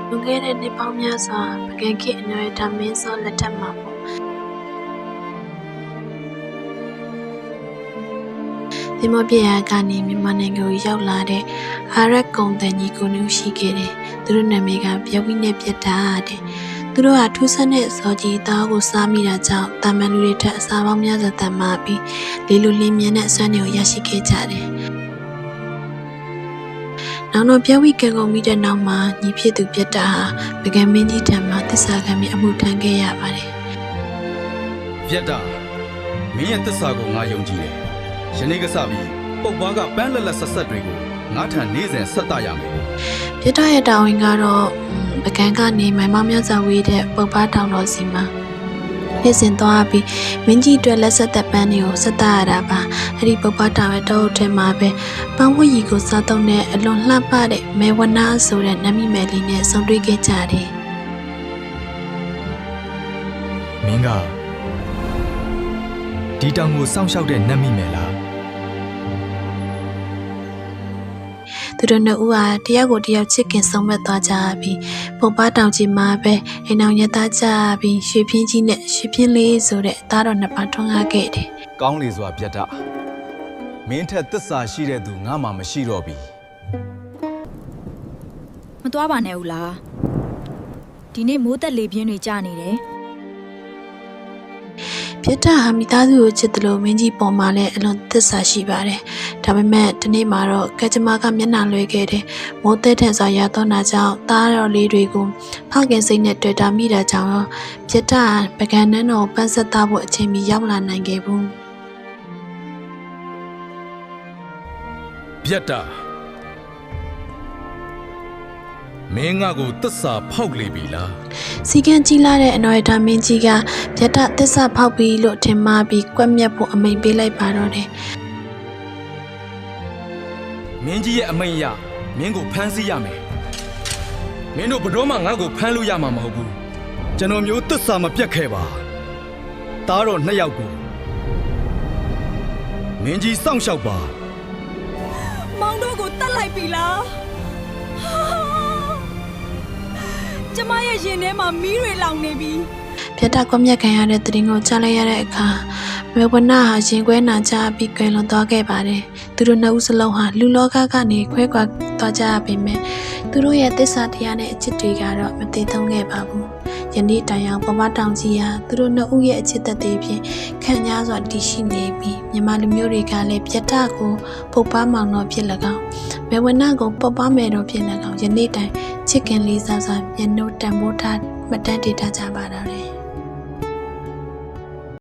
လွန်ခဲ့တဲ့နှစ်ပေါင်းများစွာပကံခေတ်အနွယ်ဒါမင်းစောလက်ထက်မှာပေါ့ဒီမပြရာကနေမြန်မာနိုင်ငံကိုရောက်လာတဲ့အာရက်ကုံတန်ကြီးကိုနူးရှိခဲ့တယ်သူတို့နာမည်ကပြောဝိနဲ့ပြတ်တာတဲ့သူတို့ကထူးဆန်းတဲ့စော်ကြီးသားကိုစားမိတာကြောင့်တာမန်လူတွေထက်အစာပေါင်းများစွာတန်မာပြီးလေလူလင်းမြန်းတဲ့အစွမ်းတွေကိုရရှိခဲ့ကြတယ်နောက်တော့ပြောဝိကံကုန်ပြီးတဲ့နောက်မှာညီဖြစ်သူပြတ်တာဟာပကံမင်းကြီးထံမှာသစ္စာခံပြီးအမှုထမ်းခဲ့ရပါတယ်ပြတ်တာမင်းရဲ့သစ္စာကိုငါယုံကြည်တယ်ယနေ့ကစပြီးပုပ်ပွားကပန်းလက်လက်ဆက်ဆက်တွေကိုငါထံနေ့စဉ်ဆက်တရမယ်ပြတ်တာရဲ့တာဝန်ကတော့ပကံကနေမိုင်မောင်းများစွာဝေးတဲ့ပုပ်ပွားတောင်တော်စီမှာနေ့စဉ်သွားပြီးမင်းကြီးအတွက်လက်ဆက်သက်ပန်းတွေကိုဆက်တရတာပါအဲ့ဒီပုပ်ပွားတောင်ရဲ့တောအုပ်ထဲမှာပဲပန်းဝတ်ရီကိုစားသုံးတဲ့အလွန်လှပတဲ့မဲဝနာဆိုတဲ့နမီမယ်လေးနဲ့ဆုံတွေ့ခဲ့ကြတယ်မင်းကဒီတောင်ကိုစောင့်ရှောက်တဲ့နတ်မိမယ်လားသူတို့နှစ်ဦးဟာတယောက်ကိုတယောက်ချစ်ခင်ဆုံးမက်သွားကြပြီးပုံပါတောင်ကြီးမှာပဲအိမ်အောင်ရသားကြပြီးရွှေပြင်းကြီးနဲ့ရွှေပြင်းလေးဆိုတဲ့သားတော်နှစ်ပါးထွန်းကားခဲ့တယ်။ကောင်းလေစွာပြတ်တာမင်းထက်သစ္စာရှိတဲ့သူငါမှမရှိတော့ပြီမသွားပါနဲ့ဦးလားဒီနေ့မိုးသက်လေပြင်းတွေကျနေတယ်ပြတ်တာဟာမိသားစုကိုချစ်တယ်လို့မင်းကြီးပေါ်မှာလည်းအလွန်သစ္စာရှိပါတယ်။ဒါပေမဲ့ဒီနေ့မှာတော့ကကြမကမျက်နှာလွှဲခဲ့တယ်။မိုးသက်ထန်စွာရသောနာကြောင့်သားတော်လေးတွေကိုဖခင်စိတ်နဲ့တွေ့တာမိတာကြောင့်ပြတ်တာပကံနန်းတော်ပန်းဆက်သားဖို့အချိန်မီရောက်လာနိုင်ခဲ့ဘူး။ပြတ်တာမင်းငါကိုသစ္စာဖောက်လေပြီလားစီကံကြီးလာတဲ့အနော်ရတာမင်းကြီးကပြတ်တာသစ္စာဖောက်ပြီလို့ထင်မှားပြီးကွက်မြက်ဖို့အမိန်ပေးလိုက်ပါတော့တယ်မင်းကြီးရဲ့အမိန်အရမင်းကိုဖမ်းဆီးရမယ်မင်းတို့ဘယ်တော့မှငါ့ကိုဖမ်းလို့ရမှာမဟုတ်ဘူးကျွန်တော်မျိုးသစ္စာမပြတ်ခဲ့ပါသားတော်နှစ်ယောက်ကိုမင်းကြီးစောင့်ရှောက်ပါမောင်တို့ကိုတတ်လိုက်ပြီလားကျမရဲ့ရင်ထဲမှာမီးတွေလောင်နေပြီပြတ်တာကွက်မြက်ခံရတဲ့တရင်ကိုကြားလိုက်ရတဲ့အခါမေဝနာဟာရင်ခွဲနာချပြီးကွယ်လွန်သွားခဲ့ပါတယ်သူတို့နှစ်ဦးစလုံးဟာလူလောကကနေခွဲခွာသွားကြပေမဲ့သူတို့ရဲ့သစ္စာတရားနဲ့အချစ်တွေကတော့မတည်သုံးခဲ့ပါဘူးယနေ့တိုင်အောင်ပမတောင်ကြီးဟာသူတို့နှစ်ဦးရဲ့အချစ်သက်သေဖြင့်ခံရစွာတည်ရှိနေပြီးမြန်မာလူမျိုးတွေကလည်းပြတ်တာကိုပုတ်ပါမောင်တော်ဖြစ်၎င်းမေဝနာကိုပုတ်ပါမယ်တော်ဖြစ်၎င်းယနေ့တိုင်ချစ်ခင်လေးစားစွာမျက်နှာတန်ဖိုးထားမှတ်တမ်းတည်ထားကြပါတော့တယ်